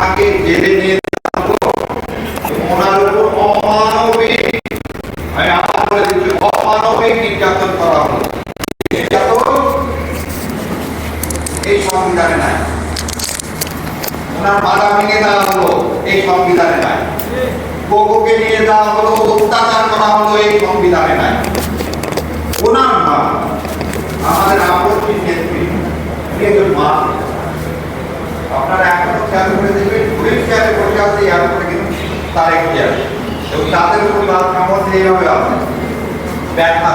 তাকে জেলে নিয়ে ওনার উপর অমানবিক, আমি আবার বলে দিচ্ছি, অমানবিক নির্যাতন করা হলো। নির্যাতন এই সংবিধানে নাই। ওনার মাথা ভেঙে দেওয়া হলো, এই সংবিধানে নাই। গোগোকে নিয়ে যাওয়া হলো, অত্যাচার করা হলো, এই সংবিধানে নাই। ওনার মা, আমাদের আপত্তির নেত্রী, একজন মা, আপনারা এখনো খেয়াল করে দেখবেন পুলিশ চেয়ারে বসে আছে, এয়ারপোর্টে কিন্তু তারেক জিয়া এবং তাদের উপর লাল কাপড় দিয়ে এইভাবে আছে ব্যাখ্যা।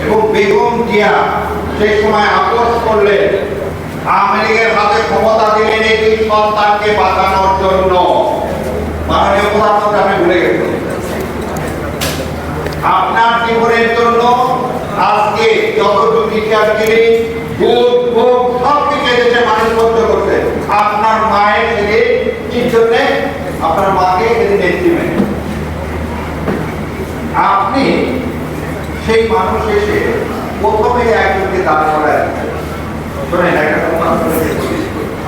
এবং বেগম জিয়া সেই সময় আপোষ করলেন, আওয়ামী লীগের হাতে ক্ষমতা দিলেন এই দুই সন্তানকে বাঁচানোর জন্য। মাননীয় প্রধানমন্ত্রী, আমি ভুলে গেছি, আপনার জীবনের জন্য আজকে যত জুডিশিয়াল কিলিং, ভোট ভোগ সবকিছু এদেশে মানুষ সহ্য করছে। আপনার মায়ের ছেলে কি জন্য আপনার মাকে এদিন নেতৃত্বে আপনি সেই মানুষ এসে প্রথমে একজনকে দাঁড় করায়। শোনেন, একটা কথা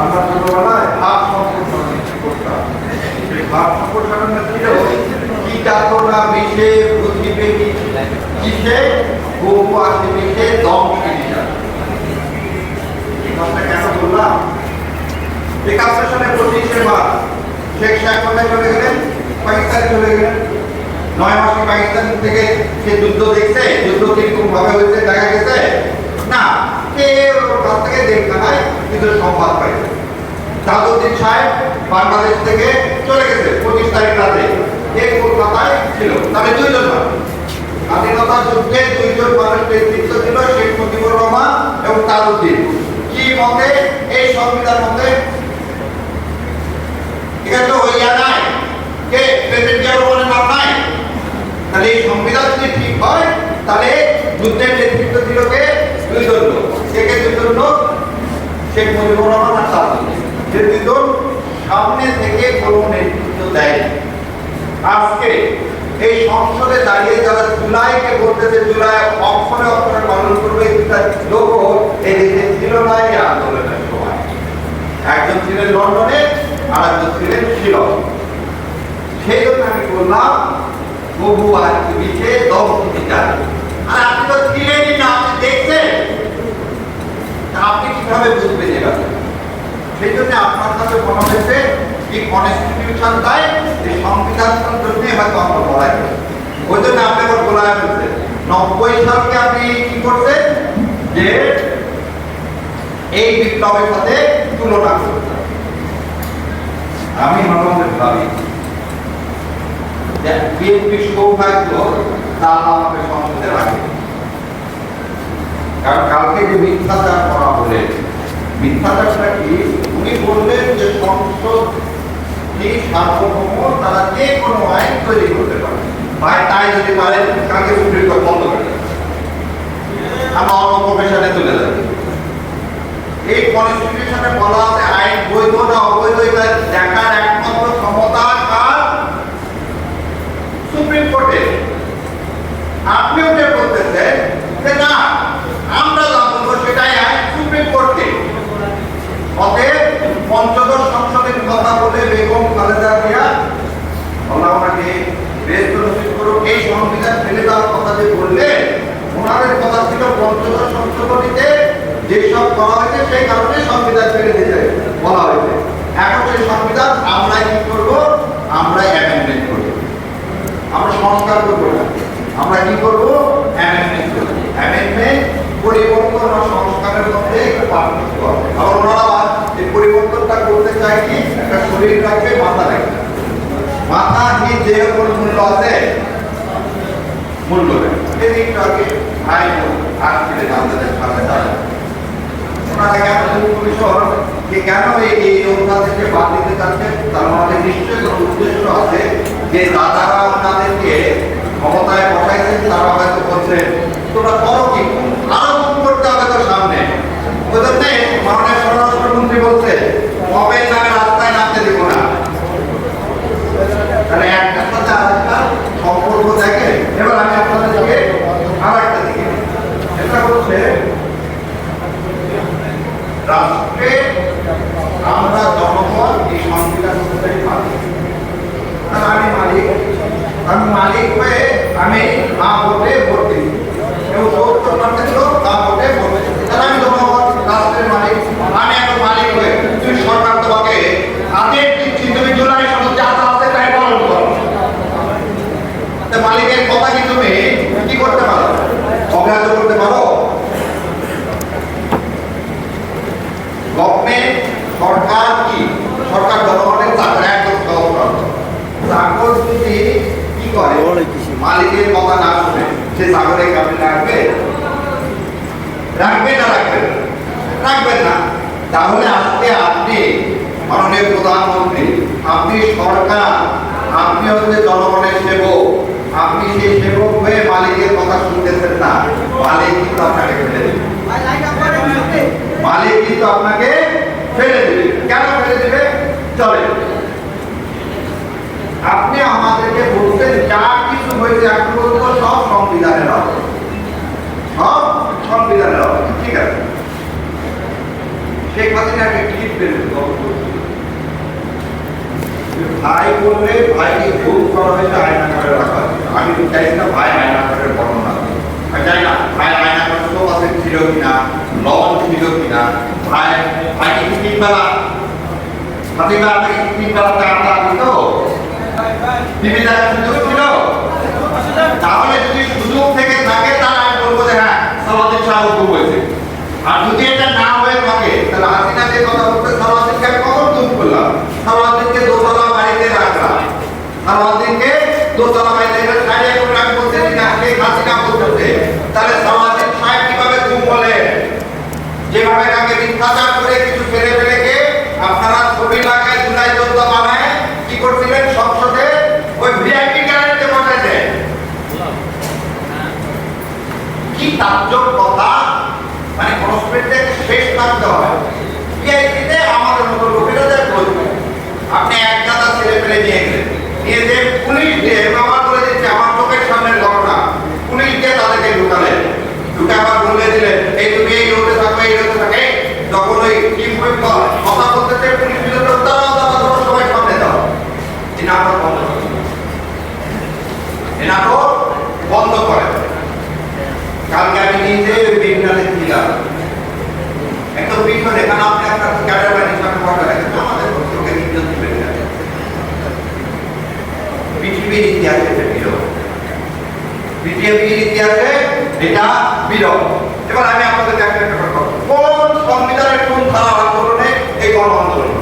আমরা ছোটবেলায় ভাব সম্প্রসারণ করতাম। ভাব সম্প্রসারণ ছিল কি চাতনা মিশে বুঝিবে কিসে গৌপ আসে মিশে দম কিনিয়া। এই কথাটা কেন বললাম? একাত্তর সালে 25শে মার্চ শেখ সাহেব কোথায় চলে গেলেন? পাকিস্তানে চলে গেলেন। 9 মাসে পাকিস্তান থেকে সে যুদ্ধ দেখছে, যুদ্ধ কিরকম ভাবে হয়েছে দেখা গেছে না, কেউ কাছ থেকে দেখতে নাই, কিন্তু সংবাদ পাইছে। সাদুদ্দিন সাহেব বাংলাদেশ থেকে চলে গেছে 25 তারিখ রাতে, এই কলকাতায় ছিল। তবে দুইজন মানুষ, স্বাধীনতা যুদ্ধে দুইজন মানুষ নেতৃত্ব ছিল, শেখ মুজিবুর রহমান এবং সাদুদ্দিন। কি মতে? এই সংবিধান মতে এটা তো হইয়া নাই, কে প্রেসিডেন্ট জিয়াউর রহমানের নাম নাই। তাহলে এই সংবিধান যদি ঠিক হয়, তাহলে যুদ্ধের নেতৃত্ব ছিল কে? দুইজন লোক। কে কে দুইজন লোক? শেখ মুজিবুর রহমান আর সাদুদ্দিন। যে দুইজন সামনে থেকে কোনো নেতৃত্ব দেয়। আজকে এই সংসদে দাঁড়িয়ে যারা জুলাইকে বলতেছে, জুলাই অক্ষরে অক্ষরে পালন করবে, লোক এই দেশে ছিল না এই আন্দোলনের সময়। একজন ছিলেন লন্ডনে, আর একজন ছিলেন শিলং। সেই জন্য আমি বললাম বহু আজকে বিচে দম যায়। আর আপনি তো ছিলেনই না, আপনি দেখছেন, আপনি কিভাবে বুঝবেন এরা? সেই জন্য আপনার কাছে মনে হয়েছে যে কনস্টিটিউশন দেয়, এই সংবিধান জন্য হয়তো আমরা লড়াই করি। ওই জন্য আপনি আবার বলা হয়েছে 90 সালকে আপনি কি করছেন যে এই বিপ্লবের সাথে তুলনা করছেন। আমি মনে মনে ভাবি যে বিএনপি সৌভাগ্য তারা আমাকে সংসদে রাখে, কারণ কালকে যে মিথ্যাচার করা হলে, মিথ্যাচারটা কি? উনি বললেন যে সংসদ সার্বভৌম, তারা যে কোনো আইন তৈরি করতে পারে, ভাই তাই যদি পারেন কালকে সুপ্রিম কোর্ট বন্ধ করে দেবে, আমরা অন্য প্রফেশনে চলে যাব। এই কনস্টিটিউশনে বলা আছে আইন বৈধ না অবৈধ এটা দেখার একমাত্র ক্ষমতা কার? সুপ্রিম কোর্টের। আপনি ওটা বলতেছেন যে না, আমরা যা বলবো সেটাই আইন, সুপ্রিম কোর্টকে। অতএব পঞ্চদশ সংসদের কথা বলে বেগম খালেদা জিয়া, আল্লাহ ওনাকে বেস্ট নসিব করুক, এই সংবিধান ফেলে দেওয়ার কথা যে বললেন, ওনাদের কথা ছিল পঞ্চদশ সংশোধনীতে যেসব করা হয়েছে সেই কারণে সংবিধান ফেলে দিতে বলা হয়েছে। এখন সেই সংবিধান আমরা কি করবো? আমরা অ্যামেন্ডমেন্ট করবো, আমরা সংস্কার করবো না, আমরা কি করবো? অ্যামেন্ডমেন্ট করবো। অ্যামেন্ডমেন্ট পরিবর্তন আর সংস্কারের মধ্যে একটু পার্থক্য আছে। আর ওনারা এই পরিবর্তনটা করতে চায় কি? একটা শরীর রাখবে, মাথা রাখবে। মাথা কি দেহ কোনো মূল্য আছে? মূল্য নেই। এদিকটা আগে ভাই আসছিলেন আমাদের সাথে দাঁড়ায়, ওনারা কেন কমিশন যে কেন এই অধ্যাদেশকে বাদ দিতে চাচ্ছেন, তার মধ্যে নিশ্চয়ই কোনো উদ্দেশ্য আছে যে দাদারা ওনাদেরকে ক্ষমতায় বসাইছেন, তারা হয়তো বলছেন তোমরা করো কি, আরো কম করতে হবে তো সামনে। ওই জন্য মাননীয় স্বরাষ্ট্রমন্ত্রী বলছে মোবাইল নামে রাস্তায় নামতে দিব না। তাহলে একটার সাথে আরেকটা সম্পর্ক দেখে। এবার আমি আপনাদেরকে আর একটা দিকে, এটা হচ্ছে রাষ্ট্রে আমরা মালিক হয়ে আমি ভোটে ভোট দিই এবং 70% লোক ভোটে ভোট দিই। তাহলে আমি জনগণ রাষ্ট্রের মালিক, আমি এখন মালিক হয়ে তুমি সরকার তোমাকে আদেশ দিচ্ছি তুমি জুলাই সনদ যা আছে তাই পালন করো। মালিকের কথা কি তুমি কি করতে পারো? অগ্রাহ্য করতে পারো? গভর্নমেন্ট সরকার কি? সরকার জনগণের চাকরি একদম সহজ। চাকর যদি কি করে মালিকের কথা না শুনে সে চাকরের কামে রাখবে? রাখবে না রাখবে? রাখবেন না। তাহলে আজকে আপনি মাননীয় প্রধানমন্ত্রী, আপনি সরকার, আপনি হচ্ছে জনগণের সেবক, আপনি সেই সেবক হয়ে মালিকের কথা শুনতেছেন না। মালিক কিন্তু আপনাকে ফেলে দেবে। মালিক কিন্তু আপনাকে ফেলে দেবে। কেন ফেলে দেবে? চলে আপনি আমাদেরকে বলছেন যা কিছু হয়েছে এখন পর্যন্ত সব সংবিধানের অভাব, সব সংবিধানের অভাব। ঠিক আছে, শেখ হাসিনা একটা ক্লিপ বেরোল, ভাই বললে ভাইকে ভুল করা হয়েছে আয়না করে রাখা। আমি চাই না ভাই আয়না করে বর্ণনা, আমি চাই না ভাই আয়না করে সোফাতে ছিল কিনা, লন ছিল কিনা, ভাইকে তিন বেলা হাতিবা আপনাকে তিন বেলা টাকা দিত, টিভি দেখার সুযোগ ছিল। তাহলে যদি সুযোগ থেকে থাকে তাহলে আমি বলবো যে হ্যাঁ সালাউদ্দিন শাহ হুকুম হয়েছে। আর যদি এটা না হয়ে থাকে তাহলে হাসিনা যে কথা বলতে সালাউদ্দিনকে আমি কখন দুঃখ করলাম? সালাউদ্দিনকে দোতলা বাড়িতে রাখলাম, সালাউদ্দিনকে দোতলা বাড়িতে সারিয়ে করে আমি বলতেছি না শেখ হাসিনা বলতেছে। তাহলে সালাউদ্দিন সাহেব কিভাবে ঘুম বলে? যেভাবে তাকে মিথ্যাচার করে কিছু ছেলে ফেলেকে আপনারা ছবি লাগায় জুলাই যোদ্ধা বানায় কি করছিলেন সংসদে ওই ভিআইপি গ্যালারিতে বসাইছে। কি তাজ্জব কথা! মানে কনস্পিরেসিতে শেষ থাকতে হয়। ভিআইপিতে আমাদের মতো লোকেরা যায় বলবে আপনি এক গাদা ছেলে ফেলে নিয়ে গেলেন, নিয়ে যে পুলিশ দিয়ে আমার বলে দিচ্ছে আমার চোখের সামনের ঘটনা, পুলিশ দিয়ে তাদেরকে ঢুকালেন, ঢুকে আবার বলে দিলেন এই তুমি এই রোডে থাকবে এই রোডে থাকে। যখন ওই টিম কথা বলতেছে পুলিশ বিরুদ্ধে দাঁড়াও সবাই সামনে দাও, এই নাটক বন্ধ করে, এই নাটক বন্ধ করে। কালকে আমি নিজে বিজ্ঞানে ছিলাম একদম পিছনে, কারণ আপনি আপনার ক্যাডার বাড়ির সামনে বসে রাখেন আমাদের ভক্তকে ইজ্জত দিবেন না। পৃথিবীর ইতিহাসে এটা বিরল, পৃথিবীর ইতিহাসে এটা বিরল। এবার আমি আপনাদের একটা একটা কথা, কোন সংবিধানের কোন ধারা আন্দোলনে এই গণ আন্দোলন?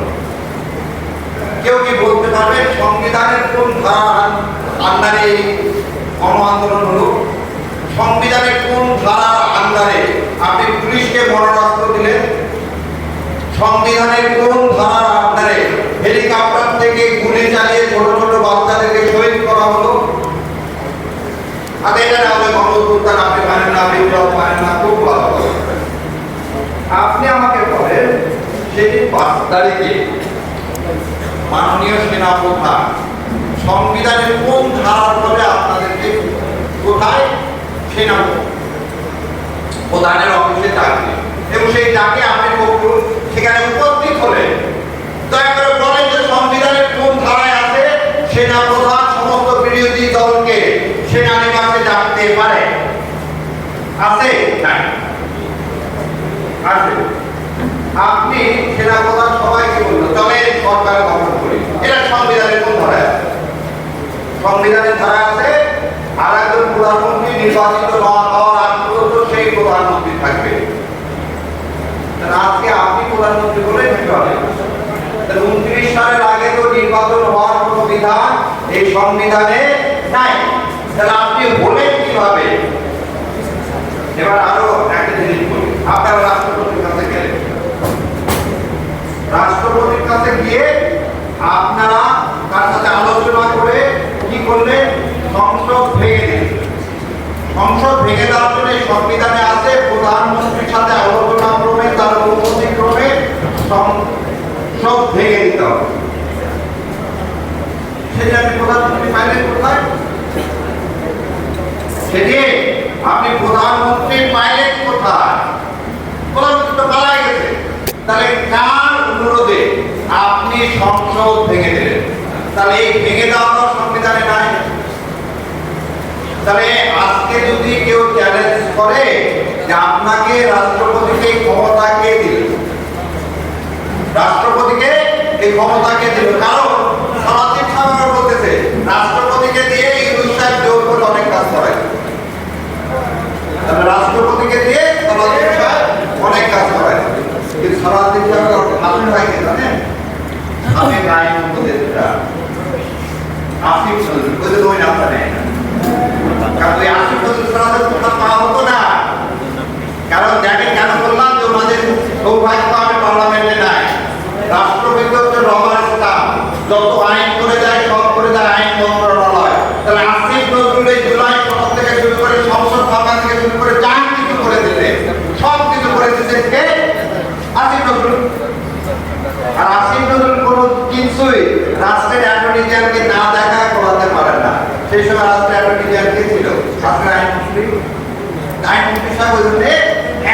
কেউ কি বলতে পারবেন সংবিধানের কোন ধারা আন্ডারে গণ আন্দোলন হলো? সংবিধানের কোন ধারার আন্ডারে আপনি পুলিশকে মরণাস্ত্র দিলেন? সংবিধানের কোন ধারার আন্ডারে হেলিকপ্টার থেকে গুলি চালিয়ে ছোট ছোট বাচ্চাদেরকে শহীদ করা হলো? আগে এটা না হলে গণঅভ্যুত্থান আপনি মানেন না, বিপ্লব মানেন না, খুব ভালো। আপনি আমাকে বলেন সেদিন 5 তারিখে মাননীয় সেনাপ্রধান সংবিধানের কোন ধারার ফলে আপনাদেরকে কোথায় সেনাপ্রধানের অফিসে ডাকবে এবং সেই ডাকে আপনি সেখানে উপস্থিত হলে দয়া করে বলেন যে সংবিধানের কোন ধারায় আছে সেনাপ্রধান সমস্ত বিরোধী দলকে সেনানিবাসে ডাকতে পারে? আছে? নাই আছে। আপনি সেনাপ্রধান সবাইকে বললো চলে সরকার গঠন করি, এটা সংবিধানের কোন ধারায় আছে? সংবিধানের ধারা আছে আর একজন প্রধানমন্ত্রী নির্বাচিত না হওয়ার আগ পর্যন্ত সেই প্রধানমন্ত্রী থাকবে। আজকে আপনি প্রধানমন্ত্রী বলে কি হবে? 29 সালের আগে তো নির্বাচন হওয়ার কোনো বিধান এই সংবিধানে নাই, তাহলে আপনি বলেন কিভাবে? এবার আরো একটা জিনিস বলি, আপনারা রাষ্ট্রপতির কাছে গেলেন, রাষ্ট্রপতির কাছে গিয়ে আপনারা তার সাথে আলোচনা করে কি করলেন? সংসদ ভেঙে দিলেন। সংসদ ভেঙে দেওয়ার জন্য সংবিধানে আছে প্রধানমন্ত্রীর সাথে আলোচনা ক্রমে তার অনুমতি ক্রমে সংসদ ভেঙে দিতে হবে। সেটা আপনি প্রধানমন্ত্রী পাইলেন কোথায়? সেদিন আপনি প্রধানমন্ত্রী পাইলেন কোথায়? প্রধানমন্ত্রী তো পালাই গেছে। তাহলে কার অনুরোধে আপনি সংসদ ভেঙে দিলেন? তাহলে এই ভেঙে দেওয়াটা সংবিধানে নাই। তাহলে আজকে যদি কেউ চ্যালেঞ্জ করে যে আপনাকে রাষ্ট্রপতিকে ক্ষমতা কে দিল, রাষ্ট্রপতিকে এই ক্ষমতা কে দিল, কারণ সালাউদ্দিন সাহেব বলতেছে রাষ্ট্রপতিকে দিয়ে ইউনূস সাহেব জোর করে অনেক কাজ করায়। তাহলে রাষ্ট্রপতিকে দিয়ে সালাউদ্দিন সাহেব অনেক কাজ করায়, কিন্তু সালাউদ্দিন সাহেব হাতে রাখে জানেন আমি গায়ে উপদেশটা আসিফ নজরুল ওদের ওই নামটা নেয় না, কারণ ওই আসিফ নজরুল সালাউদ্দিন কথা পাওয়া হতো না। কারণ দেখেন কেন বললাম যে ওনাদের সৌভাগ্য আমি পার্লামেন্টে নাই, রাষ্ট্রপতি হচ্ছে রবার স্টাম্প, যত আইন করে দেয় সব করে দেয় আইন মন্ত্রণালয়। তাহলে আসিফ নজরুল এই জুলাই সনদ থেকে শুরু করে সংসদ ভাঙা থেকে শুরু করে যা কিছু করে দিতে সব কিছু করে দিতে কে? আসিফ নজরুল। আর আসিফ নজরুল কোনো কিছুই রাষ্ট্রের অ্যাটর্নি জেনারেলকে না দেখা করাতে পারে না। সেই সময় রাষ্ট্রের অ্যাটর্নি জেনারেল কে ছিল? রাষ্ট্রের আইনমন্ত্রী। আইনমন্ত্রী সাহেব ওই জন্য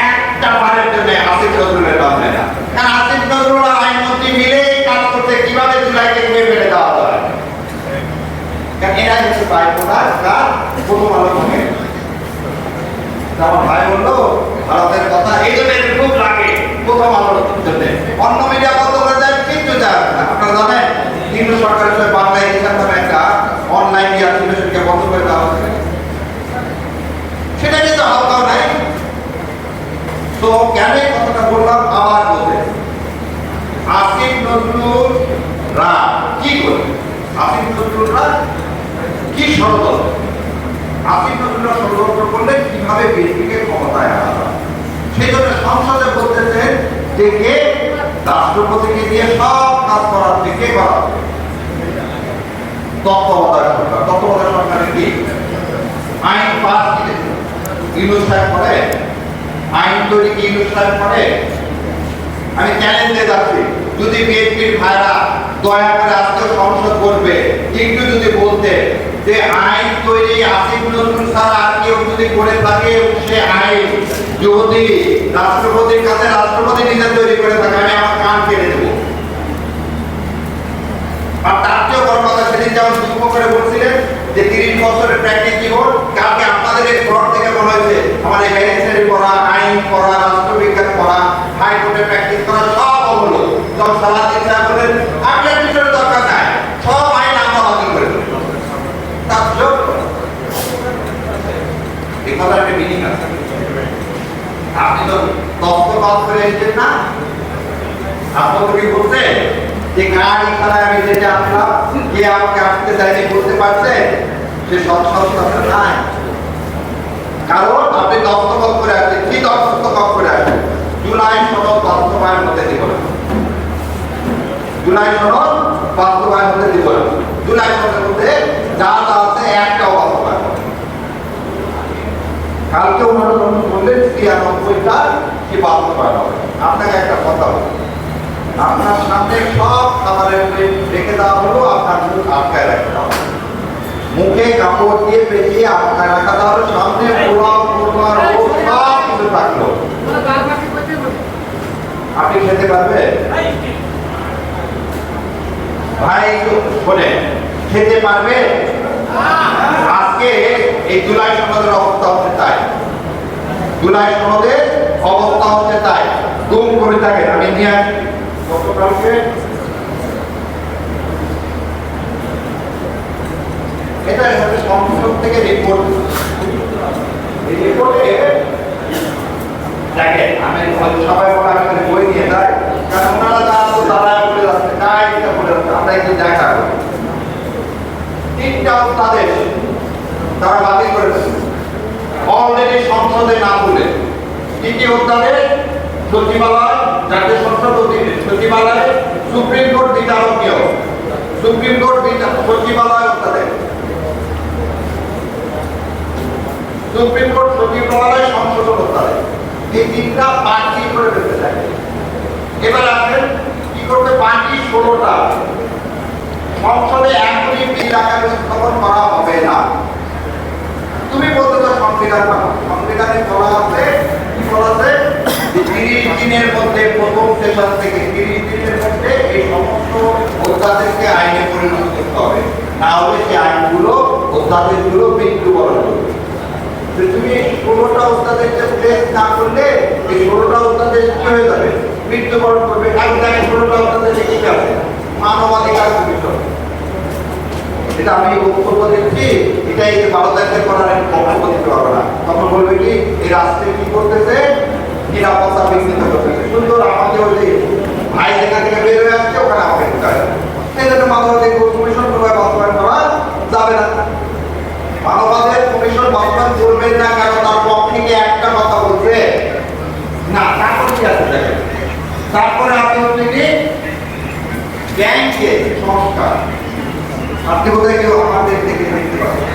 একটা বারের জন্য আসিফ নজরুলের নাম নেয় না, কারণ আসিফ নজরুল আর আইনমন্ত্রী মিলে কাজ করতে কিভাবে জুলাইকে ঘুরে ফেলে দেওয়া যায়। কারণ এরা কিন্তু বাইপোলার কাজ প্রথম আলো থেকে। আমার ভাই বললো ভারতের কথা এই জন্য খুব লাগে প্রথম আলোর জন্য, অন্য মিডিয়া বন্ধ করে দেয় কিন্তু যায় না। আপনারা জানেন কেন্দ্র সরকারের সাথে বাংলা এডিশন নামে একটা অনলাইন অ্যাপ্লিকেশনকে বন্ধ করে দেওয়া হচ্ছে, সেটা কিন্তু হালকাও নাই। তো কেন কথাটা বললাম আবার বলতে, আসিফ নজরুলরা কি করে, আসিফ নজরুলরা কি ষড়যন্ত্র, আসিফ নজরুলরা ষড়যন্ত্র করলে কিভাবে বিএনপিকে ক্ষমতায় আনা যায়, সেই জন্য সংসদে বলতেছেন যে কে রাষ্ট্রপতিকে দিয়ে সব কাজ করার থেকে করা তত্ত্বাবধায়ক সরকার। তত্ত্বাবধায়ক সরকারের কি আইন পাস ইউনূস সাহেব করে, আইন তৈরি কি ইউনূস সাহেব করে? আমি চ্যালেঞ্জে যাচ্ছি, যদি বিএনপির ভাইরা দয়া করে আজকে সংসদ করবে একটু যদি বলতে যে আইন তৈরি আসিফ নজরুল ছাড়া আর কেউ যদি করে থাকে, সে আইন যদি রাষ্ট্রপতির কাছে রাষ্ট্রপতি নিজে তৈরি করে থাকে, আমি আমার কান কেটে দেবো। আর তার চেয়েও বড় কথা, সেদিন যেমন দুঃখ করে বলছিলেন যে 30 বছরের প্র্যাকটিস জীবন, কালকে আপনাদের এই ঘর থেকে মনে হয়েছে আমার এই ব্যারিস্টারি পড়া, আইন পড়া, রাষ্ট্রবিজ্ঞান পড়া, হাইকোর্টে প্র্যাকটিস করা সব হলো। তখন সালাউদ্দিন সাহেব বলেন আপনার পিছনে দরকার নাই, সব আইন আমরা বাতিল করে দেব। তার যোগ এই কথার একটা মিনিং আছে। আপনি তো দস্তখত করে এসেছেন না, আপনাকে বলতে যে গাড়ি খারাপ আমি যেটা আসলাম কে আমাকে আসতে চাইনি বলতে পারছে, সে সৎসাহস নাই। কারণ আপনি দস্তখত করে আসছেন, কি দস্তখত করে আসছেন? জুলাই সনদ বাস্তবায়ন হতে দিব না, জুলাই সনদ বাস্তবায়ন হতে দিব না। জুলাই সনদের মধ্যে যা যা আছে একটাও বাস্তবায়ন হবে। কালকে ওনারা বললেন 93টা কি বাস্তবায়ন হবে। আপনাকে একটা কথা বলি, আপনার সামনে সব খাবারের প্লেট রেখে দেওয়া হলো, আপনার মুখ আটকায় রাখা দেওয়া হলো, মুখে কাপড় দিয়ে পেঁচিয়ে আটকায় রাখা দেওয়া হলো, সামনে পোলাও কোরমা রোল সব কিছু থাকলো। আপনি খেতে পারবেন? ভাই শোনে, খেতে পারবে? আজকে এই জুলাই সনদের অবস্থা হচ্ছে তাই, জুলাই সনদের অবস্থা হচ্ছে তাই। গুম করে থাকেন, আমি নিয়ে গতকালকে এটা হচ্ছে সংসদ থেকে রিপোর্ট, এই রিপোর্টে দেখেন আমি সবাই বলে আমি বই নিয়ে যাই, কারণ ওনারা যা আছে তারা বলে যাচ্ছে, কাজ বলে যাচ্ছে, আমরা একটু দেখা করি। 3টা অধ্যাদেশ তারা বাতিল করেছে অলরেডি সংসদে না বলে। 3টি অধ্যাদেশ সচিবালয়, জাতীয় সংসদ সচিবালয়, সুপ্রিম কোর্ট বিচারকীয়, সুপ্রিম কোর্ট সচিবালয় অধ্যাদেশ, সুপ্রিম কোর্ট সচিবালয় সংশোধন অধ্যাদেশ, এই 3টা বাতিল করে দিতে চাই। এবার আসেন কি করতে, বাকি 16টা সংসদে এখনই বিল আকারে উত্থাপন করা হবে না। তুমি বলতে তো সংবিধান না, সংবিধানে বলা আছে কি বলা আছে যে 30 দিনের মধ্যে প্রথম সেশন থেকে 30 দিনের মধ্যে এই সমস্ত অধ্যাদেশকে আইনে পরিণত করতে হবে, না হলে সেই আইনগুলো অধ্যাদেশগুলো মৃত্যুবরণ করবে। যে তুমি 16টা ওস্তাদের টেস্ট না করলে এই 16টা ওস্তাদের কি হয়ে যাবে, মৃত্যুবরণ করবে। কারণ তাকে 16টা ওস্তাদের কি আছে, মানবাধিকার কমিশন। এটা আমি বক্তব্য দিচ্ছি, এটা এই ভালো থাকতে করার আমি বক্তব্য দিতে পারবো না। তখন বলবে কি এই রাষ্ট্রে কি করতেছে, নিরাপত্তা বিঘ্নিত করতেছে। সুন্দর আমাকে ওই যে ভাই যেখান থেকে বের হয়ে আসছে ওখানে আমাকে ঢুকায়, সেই জন্য মানবাধিকার কমিশন বাস্তবায়ন করা যাবে না। মানবাধিকার কমিশন বাস্তবায়ন করবেন না, কারণ তার পক্ষ থেকে একটা কথা বলছে না। তারপর কি আছে দেখেন, তারপরে আপনি হচ্ছে কি ব্যাংকে সংস্কার। আপনি বোধহয় কেউ আমাদের থেকে দেখতে পাবেন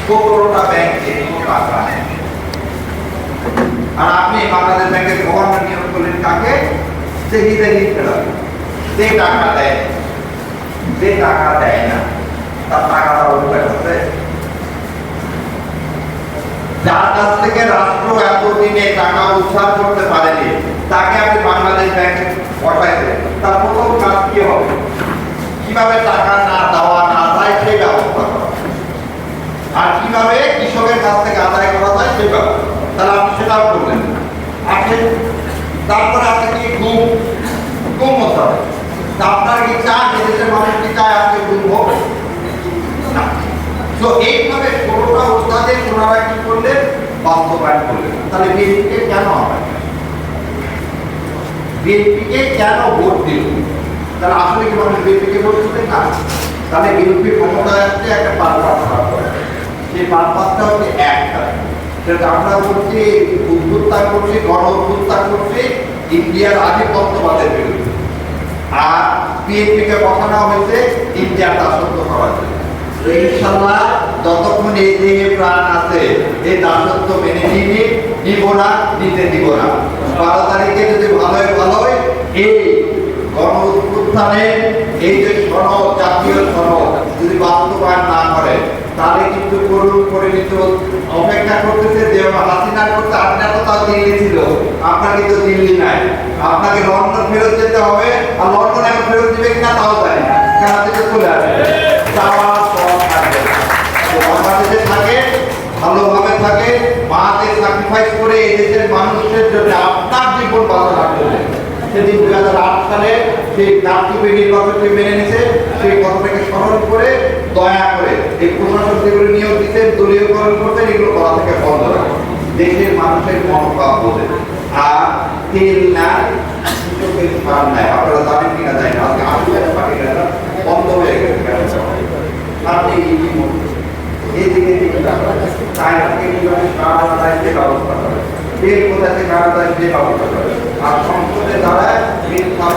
17টা ব্যাংকে টাকা, আর আপনি বাংলাদেশ ব্যাংকের গভর্নর নিয়োগ করলেন কাকে, যে হিদেরি ফেরাবে, যে টাকা দেয়, যে টাকা দেয় না তার টাকাটা উঠে গেছে। যার কাছ থেকে রাষ্ট্র এতদিনে টাকা উদ্ধার করতে পারেনি তাকে আপনি বাংলাদেশ ব্যাংকে পাঠাইছেন, তার প্রথম কাজ কি হবে, কিভাবে টাকা না দেওয়া না যায় সেই ব্যবস্থা করা, আর কিভাবে কৃষকের কাছ থেকে আদায় করা যায় সেই ব্যবস্থা। তাহলে আপনি সেটাও করলেন। আসেন তারপরে আপনাকে ঘুম হতে হবে। আপনার কি চান এদেশের মানুষ কি চায় আপনি ঘুম হোক না? তো এইভাবে 16টা ওস্তাদের ওনারা কি করলেন, বাস্তবায়ন করলেন। তাহলে বিএনপিকে কেন আমরা, বিএনপিকে কেন ভোট দিল? তাহলে আসলে কি মানুষ বিএনপিকে ভোট দিতে না? তাহলে বিএনপি ক্ষমতায় আসছে একটা পারপাস খারাপ করে, সেই পারপাসটা হচ্ছে একটা, সেটা আমরা বলছি উদ্যোক্তা করছি, গণ উদ্যোক্তা করছি ইন্ডিয়ার আধিপত্যবাদের বিরুদ্ধে। আর বিএনপিকে বসানো হয়েছে ইন্ডিয়ার দাসত্ব করার জন্য। ইনশাআল্লাহ যতক্ষণ এই দেহে প্রাণ আছে এই দাসত্ব মেনে নিব না, নিতে দিব না। 12 তারিখে যদি ভালোই এই গণ উত্থানে এই যে সনদ, জাতীয় সনদ যদি বাস্তবায়ন না করে তাহলে কিন্তু করুণ পরিণত অপেক্ষা করতেছে। যে হাসিনা করতে, হাসিনা তো তার দিল্লি ছিল, আপনার কিন্তু দিল্লি নাই, আপনাকে লন্ডন ফেরত যেতে হবে। আর লন্ডন এখন ফেরত দিবে কিনা তাও জানি না, কারণ থেকে চলে আসবে, যাওয়ার পর থাকবে বাংলাদেশে থাকে, ভালোভাবে থাকে, মাকে স্যাক্রিফাইস করে এই দেশের মানুষের জন্য আপনার জীবন বাঁচানোর জন্য। সেদিন 2008 সালে সেই কার্তিকের নির্বাচনকে মেনে নিছে, সেই কথাটাকে স্মরণ করে দয়া করে এই প্রশাসন যেগুলো নিয়োগ দিচ্ছেন, দলীয়করণ করতেন, এগুলো করা থেকে বন্ধ রাখেন, দেশের মানুষের মনোভাব বোঝে। আর তেল নাই, কৃষকের সার নাই, আপনারা জানেন কিনা যায় না, আজকে 80 টাকা পাঠিয়ে গেল, বন্ধ হয়ে গেছে। আপনি এইদিকে চায়না থেকে কিভাবে সার আদায় যে ব্যবস্থা করে, তেল কোথা থেকে আদায় যে ব্যবস্থা করে, আর সংসদে দ্বারা মিথ্যা